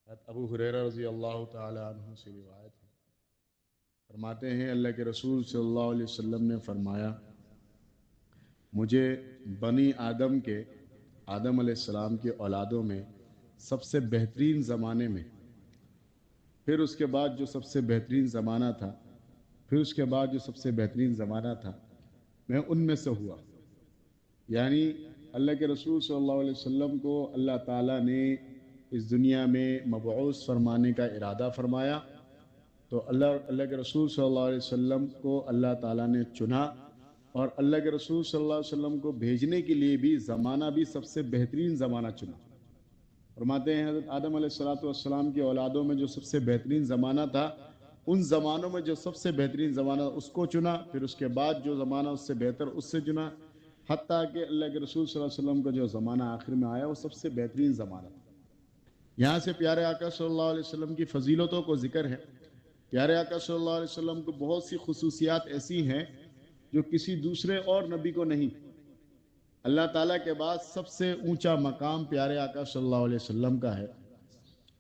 حضرت ابو ہریرہ رضی اللہ تعالی عنہ سے روایت ہے، فرماتے ہیں اللہ کے رسول صلی اللہ علیہ وسلم نے فرمایا، مجھے بنی آدم کے آدم علیہ السلام کی اولادوں میں سب سے بہترین زمانے میں، پھر اس کے بعد جو سب سے بہترین زمانہ تھا، پھر اس کے بعد جو سب سے بہترین زمانہ تھا، میں ان میں سے ہوا۔ یعنی اللہ کے رسول صلی اللہ علیہ وسلم کو اللہ تعالیٰ نے اس دنیا میں مبعوث فرمانے کا ارادہ فرمایا، تو اللہ کے رسول صلی اللہ علیہ وسلم کو اللہ تعالیٰ نے چنا، اور اللہ کے رسول صلی اللہ علیہ وسلم کو بھیجنے کے لیے بھی زمانہ بھی سب سے بہترین زمانہ چنا۔ فرماتے ہیں حضرت آدم علیہ السلام کی اولادوں میں جو سب سے بہترین زمانہ تھا، ان زمانوں میں جو سب سے بہترین زمانہ اس کو چنا، پھر اس کے بعد جو زمانہ اس سے بہتر اس سے چنا، حتیٰ کہ اللہ کے رسول صلی اللہ علیہ وسلم کا جو زمانہ آخر میں آیا وہ سب سے بہترین زمانہ تھا۔ یہاں سے پیارے آقا صلی اللہ علیہ وسلم کی فضیلتوں کو ذکر ہے۔ پیارے آقا صلی اللہ علیہ وسلم کو بہت سی خصوصیات ایسی ہیں جو کسی دوسرے اور نبی کو نہیں۔ اللہ تعالیٰ کے بعد سب سے اونچا مقام پیارے آقا صلی اللہ علیہ وسلم کا ہے،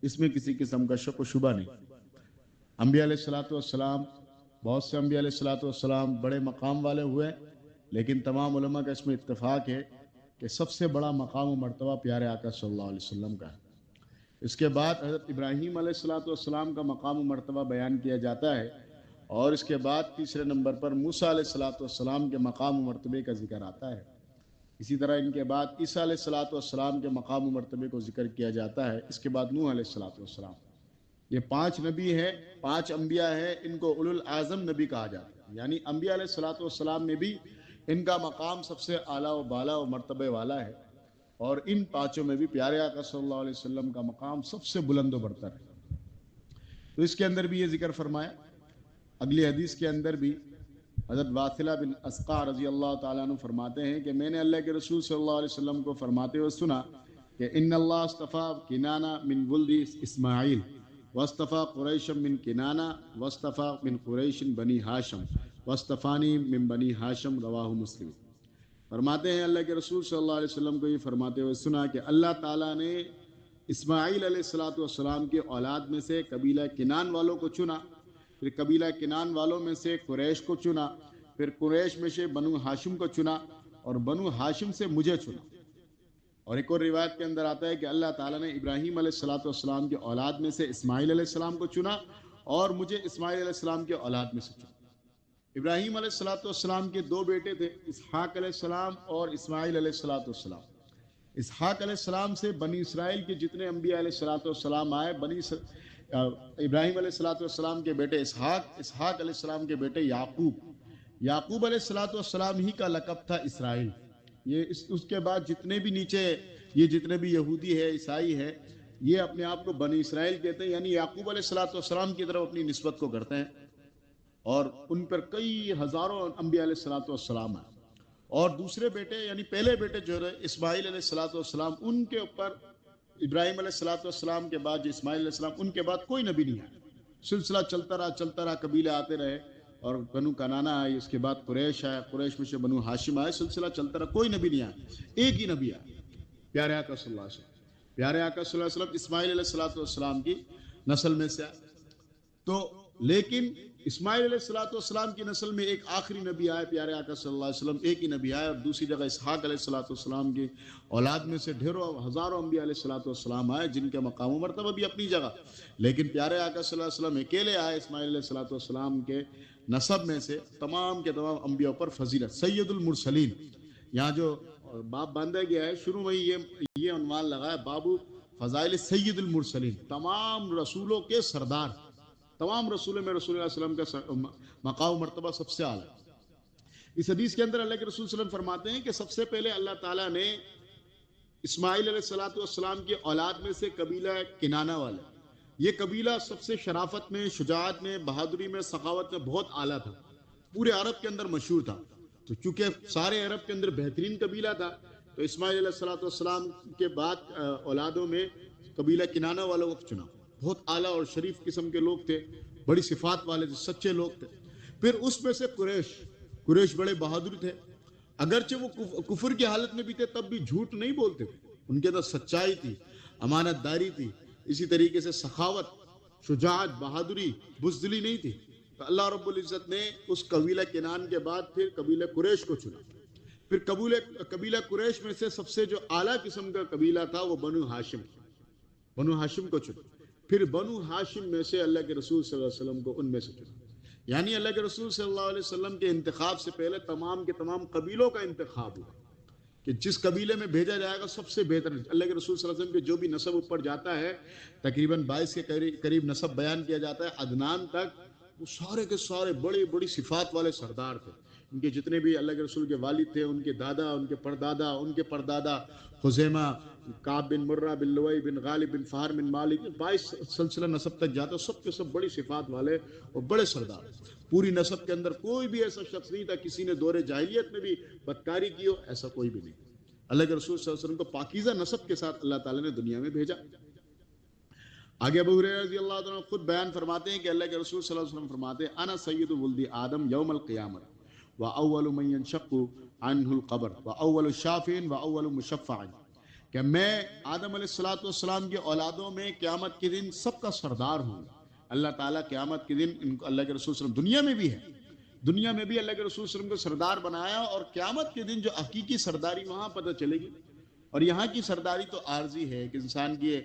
اس میں کسی قسم کا شک و شبہ نہیں۔ انبیاء علیہ السلام، بہت سے انبیاء علیہ السلام بڑے مقام والے ہوئے، لیکن تمام علماء کا اس میں اتفاق ہے کہ سب سے بڑا مقام و مرتبہ پیارے آقا صلی اللہ علیہ وسلم کا ہے۔ اس کے بعد حضرت ابراہیم علیہ السلام کا مقام و مرتبہ بیان کیا جاتا ہے، اور اس کے بعد تیسرے نمبر پر موسیٰ علیہ السلام کے مقام و مرتبے کا ذکر آتا ہے۔ اسی طرح ان کے بعد عیسیٰ علیہ السلام کے مقام و مرتبے کو ذکر کیا جاتا ہے۔ اس کے بعد نوح علیہ السلام۔ یہ 5 نبی ہیں، 5 انبیاء ہیں، ان کو اولو العزم نبی کہا جاتا ہے۔ یعنی انبیاء علیہ السلام میں بھی ان کا مقام سب سے اعلیٰ و بالا و مرتبے والا ہے، اور ان 5 میں بھی پیارے آقا صلی اللہ علیہ وسلم کا مقام سب سے بلند و برتر ہے۔ تو اس کے اندر بھی یہ ذکر فرمایا۔ اگلی حدیث کے اندر بھی حضرت واثلہ بن اسقع رضی اللہ تعالیٰ عنہ فرماتے ہیں کہ میں نے اللہ کے رسول صلی اللہ علیہ وسلم کو فرماتے ہوئے سنا کہ ان اللہ اصطفیٰ کنانہ من ولد اسماعیل واصطفیٰ قریش من کنانہ واصطفیٰ من قریش بنی ہاشم واصطفانی من بنی ہاشم، رواہ مسلم۔ فرماتے ہیں اللہ کے رسول صلی اللہ علیہ وسلم کو یہ فرماتے ہوئے سنا کہ اللہ تعالیٰ نے اسماعیل علیہ السلام کی اولاد میں سے قبیلہ کنان والوں کو چنا، پھر قبیلہ کنان والوں میں سے قریش کو چنا، پھر قریش میں سے بنو ہاشم کو چنا، اور بنو ہاشم سے مجھے چنا۔ اور ایک اور روایت کے اندر آتا ہے کہ اللہ تعالیٰ نے ابراہیم علیہ السلام کی اولاد میں سے اسماعیل علیہ السلام کو چنا، اور مجھے اسماعیل علیہ السلام کی اولاد میں سے چنا۔ ابراہیم علیہ السلام کے 2 بیٹے تھے، اسحاق علیہ السلام اور اسماعیل علیہ السلام۔ اسحاق علیہ السلام سے بنی اسرائیل کے جتنے انبیاء علیہ السلام آئے، ابراہیم علیہ السلام کے بیٹے اسحاق علیہ السلام کے بیٹے یعقوب علیہ السلام ہی کا لقب تھا اسرائیل۔ یہ اس کے بعد جتنے بھی نیچے یہ جتنے بھی یہودی ہے، عیسائی ہے، یہ اپنے آپ کو بنی اسرائیل کہتے ہیں، یعنی یعقوب علیہ السلام کی طرف اپنی نسبت کو کرتے ہیں، اور ان پر کئی ہزاروں انبیاء علیہ السلام ہیں۔ اور دوسرے بیٹے یعنی پہلے بیٹے جو ہے اسماعیل علیہ السلام، ان کے اوپر ابراہیم علیہ السلام کے بعد جو اسماعیل علیہ السلام، ان کے بعد کوئی نبی نہیں آیا۔ سلسلہ چلتا رہا، قبیلے آتے رہے، اور بنو کنانہ آئے، اس کے بعد قریش آئے، قریش میں سے بنو ہاشم آئے، سلسلہ چلتا رہا، کوئی نبی نہیں آیا، ایک ہی نبی آیا، پیارے آقا صلی اللہ علیہ وسلم۔ پیارے آقا صلی اللہ علیہ وسلم اسماعیل علیہ السلام کی نسل میں سے آئے۔ تو لیکن اسماعیل علیہ السلام کی نسل میں ایک آخری نبی آئے، پیارے آقا صلی اللہ علیہ وسلم، ایک ہی نبی آئے، اور دوسری جگہ اسحاق علیہ السلام کی اولاد میں سے ڈھیروں ہزاروں انبیاء علیہ السلام آئے، جن کا مقام و مرتبہ بھی اپنی جگہ، لیکن پیارے آقا صلی اللہ علیہ وسلم اکیلے آئے اسماعیل علیہ السلام کے نسب میں سے۔ تمام کے تمام انبیاء پر فضیلت سید المرسلین، یہاں جو باب باندھا گیا ہے، شروع میں یہ عنوان لگا ہے، باب فضائل سید المرسلین، تمام رسولوں کے سردار، تمام رسولوں میں رسول اللہ صلی اللہ علیہ وسلم کا مقام و مرتبہ سب سے اعلیٰ۔ اس حدیث کے اندر اللہ کے رسول صلی اللہ علیہ وسلم فرماتے ہیں کہ سب سے پہلے اللہ تعالیٰ نے اسماعیل علیہ السلام کی اولاد میں سے قبیلہ کنانہ والے، یہ قبیلہ سب سے شرافت میں، شجاعت میں، بہادری میں، سخاوت میں بہت اعلیٰ تھا، پورے عرب کے اندر مشہور تھا۔ تو چونکہ سارے عرب کے اندر بہترین قبیلہ تھا، تو اسماعیل علیہ السلام کے بعد اولادوں میں قبیلہ کنانہ والوں کو چنا۔ بہت اعلیٰ اور شریف قسم کے لوگ تھے، بڑی صفات والے تھے، سچے لوگ تھے۔ پھر اس میں سے قریش بڑے بہادر تھے، اگرچہ وہ کفر کی حالت میں بھی تھے، تب بھی جھوٹ نہیں بولتے تھے، ان کے اندر سچائی تھی، امانت داری تھی، اسی طریقے سے سخاوت، شجاعت، بہادری، بزدلی نہیں تھی. تو اللہ رب العزت نے اس قبیلہ کنان کے بعد پھر قبیلہ قریش کو چنا. پھر قبیلہ قریش میں سے سب سے جو اعلیٰ قسم کا قبیلہ تھا وہ بنو ہاشم کو چنا. پھر بنو ہاشم میں سے اللہ کے رسول صلی اللہ علیہ وسلم کو ان میں سے چنا. یعنی اللہ کے رسول صلی اللہ علیہ وسلم کے انتخاب سے پہلے تمام کے تمام قبیلوں کا انتخاب ہوا کہ جس قبیلے میں بھیجا جائے گا سب سے بہتر. اللہ کے رسول صلی اللہ علیہ وسلم کے جو بھی نسب اوپر جاتا ہے، تقریباً 22 کے قریب نسب بیان کیا جاتا ہے عدنان تک، وہ سارے کے سارے بڑی بڑی صفات والے سردار تھے. ان کے جتنے بھی اللہ کے رسول کے والد تھے، ان کے دادا، ان کے پردادا، ان کے پردادا، خزیمہ، کعب بن مرہ بن لوئی بن غالب بن فہر بن مالک، 22 سلسلہ نسب تک جاتا، سب کے سب بڑی صفات والے اور بڑے سردار. پوری نسب کے اندر کوئی بھی ایسا شخص نہیں تھا کسی نے دور جاہلیت میں بھی بدکاری کی ہو، ایسا کوئی بھی نہیں. اللہ کے رسول صلی اللہ علیہ وسلم کو پاکیزہ نسب کے ساتھ اللہ تعالیٰ نے دنیا میں بھیجا. آگے ابو ہریرہ رضی اللہ عنہ خود بیان فرماتے ہیں کہ اللہ کے رسول صلی اللہ علیہ وسلم فرماتے ہیں انا سید ولد آدم یوم القیامت واول من ينشق عنه القبر واول شافع واول مشفع، کہ میں آدم علیہ السلام کی اولادوں میں قیامت کے دن سب کا سردار ہوں. اللہ تعالیٰ قیامت کے دن ان کو اللہ کے رسول صلی اللہ علیہ وسلم دنیا میں بھی ہے، دنیا میں بھی اللہ کے رسول صلی اللہ علیہ وسلم کو سردار بنایا، اور قیامت کے دن جو حقیقی سرداری وہاں پتہ چلے گی. اور یہاں کی سرداری تو عارضی ہے کہ انسان کی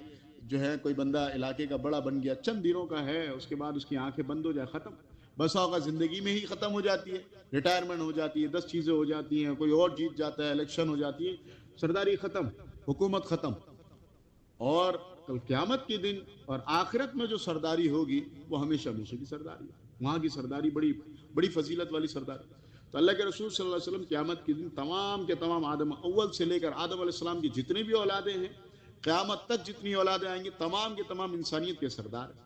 جو ہے کوئی بندہ علاقے کا بڑا بن گیا، چند دنوں کا ہے، اس کے بعد اس کی آنکھیں بند ہو جائے، ختم. بسا اوقات زندگی میں ہی ختم ہو جاتی ہے، ریٹائرمنٹ ہو جاتی ہے، 10 چیزیں ہو جاتی ہیں، کوئی اور جیت جاتا ہے، الیکشن ہو جاتی ہے، سرداری ختم، حکومت ختم. اور کل قیامت کے دن اور آخرت میں جو سرداری ہوگی وہ ہمیشہ ہمیشہ کی سرداری ہے. وہاں کی سرداری بڑی بڑی فضیلت والی سرداری. تو اللہ کے رسول صلی اللہ علیہ وسلم قیامت کے دن تمام کے تمام آدم اول سے لے کر آدم علیہ السلام کی جتنی بھی اولادیں ہیں، قیامت تک جتنی اولادیں آئیں گی، تمام کے تمام انسانیت کے سردار ہیں.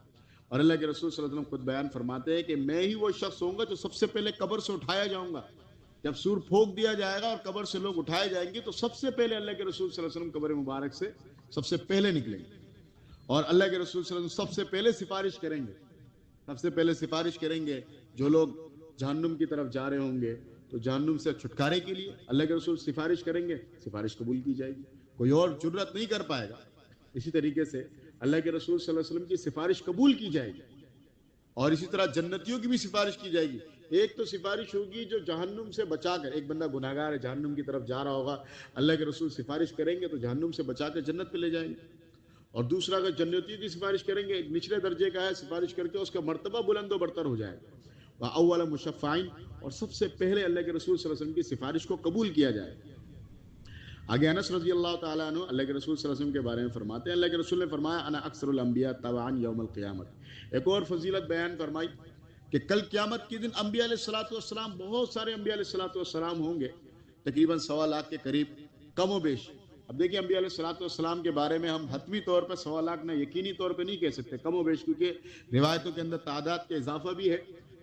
اور اللہ کے رسول صلی اللہ علیہ وسلم خود بیان فرماتے ہیں کہ میں ہی وہ شخص ہوں گا جو سب سے پہلے قبر سے اٹھایا جاؤں گا. جب سور پھونک دیا جائے گا اور قبر سے لوگ اٹھائے جائیں گے تو سب سے پہلے اللہ کے رسول صلی اللہ علیہ وسلم قبر مبارک سے سب سے پہلے نکلیں گے. اور اللہ کے رسول صلی اللہ علیہ وسلم سب سے پہلے سفارش کریں گے، سب سے پہلے سفارش کریں گے. جو لوگ جہنم کی طرف جا رہے ہوں گے تو جہنم سے چھٹکارے کے لیے اللہ کے رسول سفارش کریں گے، سفارش قبول کی جائے گی، کوئی اور جرات نہیں کر پائے گا. اسی طریقے سے اللہ کے رسول صلی اللہ علیہ وسلم کی سفارش قبول کی جائے گی. اور اسی طرح جنتیوں کی بھی سفارش کی جائے گی. ایک تو سفارش ہوگی جو جہنم سے بچا کر، ایک بندہ گناہگار ہے جہنم کی طرف جا رہا ہوگا، اللہ کے رسول سفارش کریں گے تو جہنم سے بچا کر جنت پہ لے جائیں گے. اور دوسرا اگر جنتیوں کی سفارش کریں گے، ایک نچلے درجے کا ہے، سفارش کر کے اس کا مرتبہ بلند و برتر ہو جائے گا. اول مشفعین، اور سب سے پہلے اللہ کے رسول صلی اللہ علیہ وسلم کی سفارش کو قبول کیا جائے. آگے انس رضی اللہ تعالیٰ عنہ اللہ کے رسول صلی اللہ علیہ وسلم کے بارے میں فرماتے ہیں، اللہ کے رسول نے فرمایا انا اکثر الانبیاء تبعا یوم القیامت. ایک اور فضیلت بیان فرمائی کہ کل قیامت کے دن انبیاء علیہ الصلوۃ والسلام، بہت سارے انبیاء علیہ الصلوۃ والسلام ہوں گے، تقریباً 1.25 لاکھ کے قریب، کم و بیش. اب دیکھیں انبیاء علیہ الصلوۃ والسلام کے بارے میں ہم حتمی طور پر 1.25 لاکھ نہ یقینی طور پہ نہیں کہہ سکتے، کم و بیش، کیونکہ روایتوں کے اندر تعداد کا اضافہ بھی ہے.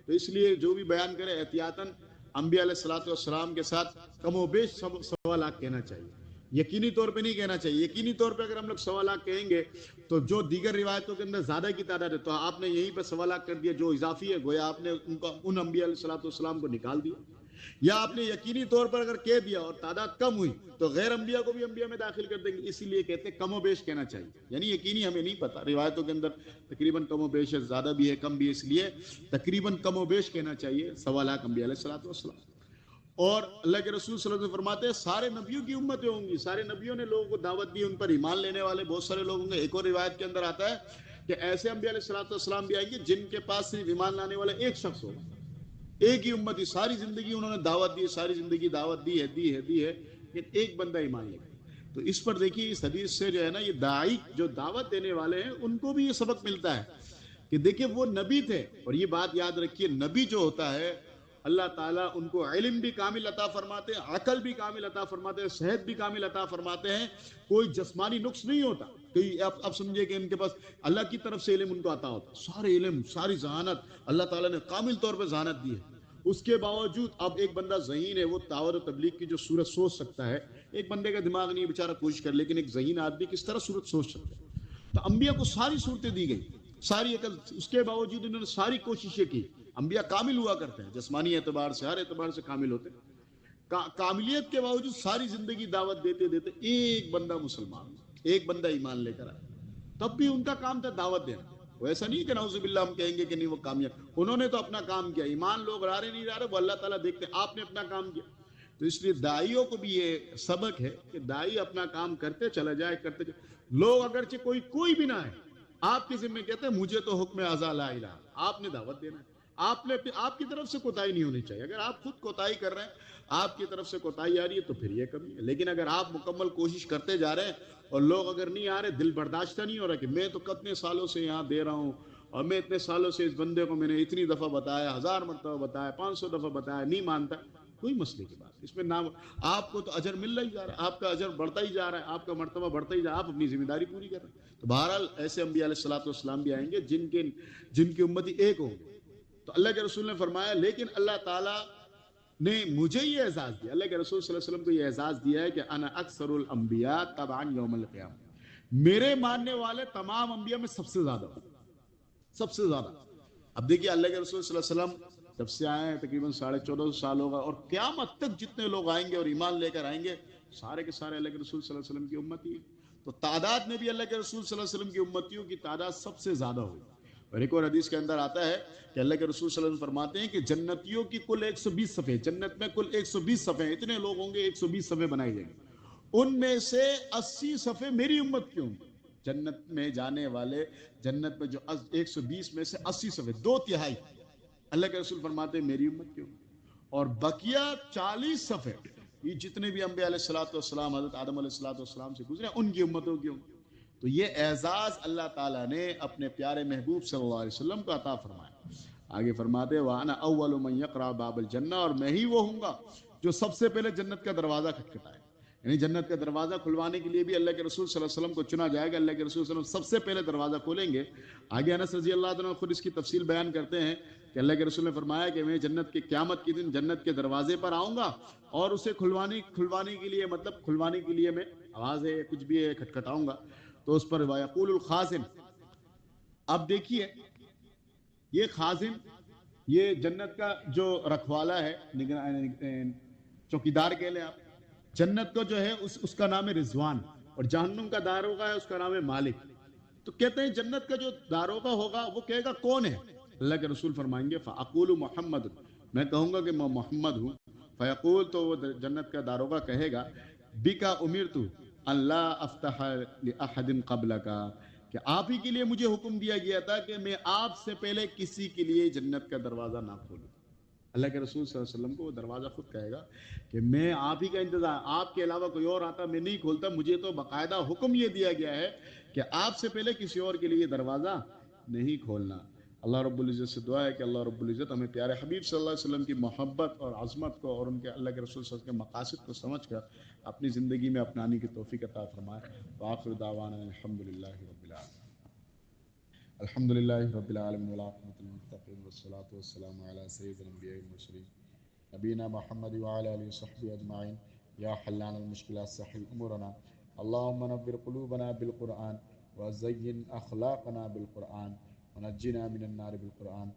تو اس لیے جو بھی بیان کرے احتیاطاً انبیاء علیہ الصلوۃ والسلام کے ساتھ کم و بیش 1.25 لاکھ کہنا چاہیے، یقینی طور پہ نہیں کہنا چاہیے. یقینی طور پہ اگر ہم لوگ 1.25 لاکھ کہیں گے تو جو دیگر روایتوں کے اندر زیادہ کی تعداد ہے، تو آپ نے یہیں پہ 1.25 لاکھ کر دیا، جو اضافی ہے گویا آپ نے ان انبیاء علیہ الصلوۃ والسلام کو نکال دیا. یا آپ نے یقینی طور پر اگر کہہ دیا اور تعداد کم ہوئی تو غیر انبیاء کو بھی انبیاء میں داخل کر دیں گے. اسی لیے کہتے ہیں کم و بیش کہنا چاہیے، یعنی یقینی ہمیں نہیں پتا، روایتوں کے اندر تقریباً کم و بیش ہے، زیادہ بھی ہے کم بھی ہے، اس لیے تقریباً کم و بیش کہنا چاہیے 1.25 لاکھ انبیاء علیہ الصلوۃ والسلام. اور اللہ کے رسول صلی اللہ علیہ وسلم فرماتے ہیں سارے نبیوں کی امتیں ہوں گی، سارے نبیوں نے لوگوں کو دعوت دی، ان پر ایمان لینے والے بہت سارے لوگ ہوں گے. ایک اور روایت کے اندر آتا ہے کہ ایسے انبیاء علیہ الصلوۃ والسلام بھی آئیں گے جن کے پاس صرف ایمان لانے والا ایک شخص ہوگا، ایک ہی امت ہی، ساری زندگی انہوں نے دعوت دی، ساری زندگی دعوت دی ہے لیکن ایک بندہ ایمان لے گا. تو اس پر دیکھیے اس حدیث سے جو ہے نا، یہ داعی جو دعوت دینے والے ہیں ان کو بھی یہ سبق ملتا ہے کہ دیکھیں وہ نبی تھے. اور یہ بات یاد رکھیے، نبی جو ہوتا ہے اللہ تعالیٰ ان کو علم بھی کامل عطا فرماتے ہیں، عقل بھی کامل عطا فرماتے ہیں، صحت بھی کامل عطا فرماتے ہیں، کوئی جسمانی نقص نہیں ہوتا. اب سمجھے کہ ان کے پاس اللہ کی طرف سے علم ان کو عطا ہوتا، سارے علم، ساری ذہانت اللہ تعالیٰ نے کامل طور پہ ذہانت دی ہے. اس کے باوجود اب ایک بندہ ذہین ہے، وہ دعوت و تبلیغ کی جو صورت سوچ سکتا ہے. ایک بندے کا دماغ نہیں بیچارہ کوشش کر، لیکن ایک ذہین آدمی کس طرح صورت سوچ سکتا ہے. تو انبیاء کو ساری صورتیں دی گئی، ساری عقل، اس کے باوجود انہوں نے ساری کوششیں کی. انبیاء کامل ہوا کرتے ہیں، جسمانی اعتبار سے، ہر اعتبار سے کامل ہوتے ہیں. کاملیت کے باوجود ساری زندگی دعوت دیتے دیتے ایک بندہ مسلمان، ایک بندہ ایمان لے کر آیا. تب بھی ان کا کام تھا دعوت دینا. وہ ایسا نہیں کہ نعوذ باللہ ہم کہیں گے کہ نہیں وہ کامیاب. انہوں نے تو اپنا کام کیا. ایمان لوگ لا رہے نہیں لا رہے وہ اللہ تعالیٰ دیکھتے. آپ نے اپنا کام کیا. تو اس لیے داعیوں کو بھی یہ سبق ہے کہ داعی اپنا کام کرتے چلا جائے کرتے جائے. لوگ اگرچہ کوئی بھی نہ ہے, آپ کے ذمہ کہتے ہیں مجھے تو حکم ازا لا الہ, آپ نے دعوت دینا ہے. آپ کی طرف سے کوتاہی نہیں ہونی چاہیے. اگر آپ خود کوتاہی کر رہے ہیں, آپ کی طرف سے کوتاہی آ رہی ہے تو پھر یہ کمی ہے. لیکن اگر آپ مکمل کوشش کرتے جا رہے ہیں اور لوگ اگر نہیں آ رہے, دل برداشتہ نہیں ہو رہا کہ میں تو کتنے سالوں سے یہاں دے رہا ہوں اور میں اتنے سالوں سے اس بندے کو میں نے اتنی دفعہ بتایا, 1000 مرتبہ بتایا, 500 دفعہ بتایا, نہیں مانتا, کوئی مسئلے کی بات اس میں نام. آپ کو تو اجر مل ہی جا رہا ہے, آپ کا اجر بڑھتا ہی جا رہا ہے, آپ کا مرتبہ بڑھتا ہی جا رہا ہے, آپ اپنی ذمہ داری پوری کر رہے ہیں. تو بہرحال ایسے انبیاء علیہ الصلوۃ والسلام بھی آئیں گے جن کی امتی ایک ہوں گے. تو اللہ کے رسول نے فرمایا لیکن اللہ تعالیٰ نے مجھے یہ اعزاز دیا, اللہ کے رسول صلی اللہ علیہ وسلم کو یہ اعزاز دیا ہے کہ انا اکثر الانبیاء تبعا یوم القیامہ, میرے ماننے والے تمام انبیاء میں سب سے زیادہ ہوں, سب سے زیادہ. اب دیکھیے اللہ کے رسول صلی اللہ علیہ وسلم جب سے آئے ہیں تقریباً 1450 سال ہوگا, اور قیامت تک جتنے لوگ آئیں گے اور ایمان لے کر آئیں گے سارے کے سارے اللہ کے رسول صلی اللہ علیہ وسلم کی امتی ہیں. تو تعداد میں بھی اللہ کے رسول صلی اللہ علیہ وسلم کی امتیوں کی تعداد سب سے زیادہ ہوگی. اور ایک اور حدیث کے اندر آتا ہے کہ اللہ کے رسول صلی اللہ علیہ وسلم فرماتے ہیں کہ جنتیوں کی کل 120 صفحے, جنت میں کل 120 صفحے, اتنے لوگ ہوں گے 120 صفحے بنائی جائیں گے, ان میں سے 80 صفحے میری امت کی ہوں گی. جنت میں جانے والے, جنت میں جو 120 میں سے 80 صفحے, 2/3 اللہ کے رسول فرماتے ہیں میری امت کی ہوں گی. اور بقیہ 40 صفحے یہ جتنے بھی انبیاء علیہ الصلوۃ والسلام حضرت آدم علیہ الصلوۃ والسلام سے گزرے ان کی امتوں کی ہوں گی. تو یہ اعزاز اللہ تعالیٰ نے اپنے پیارے محبوب صلی اللہ علیہ وسلم کو عطا فرمایا. آگے فرماتے وَأَنَا أَوَّلُ مَن يَقْرَعُ بَابَ الْجَنَّةِ, اور میں ہی وہ ہوں گا جو سب سے پہلے جنت کا دروازہ کھٹکھٹائے. یعنی جنت کا دروازہ کھلوانے کے لیے بھی اللہ کے رسول صلی اللہ علیہ وسلم کو چنا جائے گا. اللہ کے رسول صلی اللہ علیہ وسلم سب سے پہلے دروازہ کھولیں گے. آگے انس رضی اللہ عنہ خود اس کی تفصیل بیان کرتے ہیں کہ اللہ کے رسول نے فرمایا کہ میں جنت کے قیامت کے دن جنت کے دروازے پر آؤں گا اور اسے کھلوانے کے لیے, مطلب کھلوانے کے لیے میں آواز ہے کچھ بھی ہے کھٹکھٹاؤں گا تو اس پر وَيَقُولُ الْخَازِنُ. اب دیکھیے یہ خازن, یہ جنت کا جو رکھوالا ہے, چوکیدار کہہ لیں آپ. جنت کو جو ہے اس کا نام ہے رضوان, اور جہنم کا داروغہ ہے اس کا نام ہے مالک. تو کہتے ہیں جنت کا جو داروغہ ہوگا وہ کہے گا کون ہے. اللہ کے رسول فرمائیں گے فَأَقُولُ مُحَمَّدٌ, میں کہوں گا کہ میں محمد ہوں. فَيَقُول, تو وہ جنت کا داروغہ کہے گا بِكَ أُمِرْتُ أَن لَا أَفْتَحَ لِأَحَدٍ قَبْلَكَ, کہ آپ ہی کے لیے مجھے حکم دیا گیا تھا کہ میں آپ سے پہلے کسی کے لیے جنت کا دروازہ نہ کھولوں. اللہ کے رسول صلی اللہ علیہ وسلم کو وہ دروازہ خود کہے گا کہ میں آپ ہی کا انتظار, آپ کے علاوہ کوئی اور آتا میں نہیں کھولتا, مجھے تو باقاعدہ حکم یہ دیا گیا ہے کہ آپ سے پہلے کسی اور کے لیے دروازہ نہیں کھولنا. اللہ رب العزت سے دعا ہے کہ اللہ رب العزت ہمیں پیارے حبیب صلی اللہ علیہ وسلم کی محبت اور عظمت کو اور ان کے اللہ کے رسول صلی اللہ علیہ وسلم کے مقاصد کو سمجھ کر اپنی زندگی میں اپنانے کی توفیق عطا فرمائے. وآخر دعوانا الحمدللہ رب العالمین. الحمد للہ رب العالمین والعاقبۃ للمتقین والصلاۃ والسلام علی سید الانبیاء والمرسلین نبینا محمد وعلی آلہ وصحبہ اجمعین. یا حلان المشکلات سہل امورنا, اللہم نور قلوبنا بالقرآن وزین اخلاقنا بالقرآن ونجنا من النار بالقرآن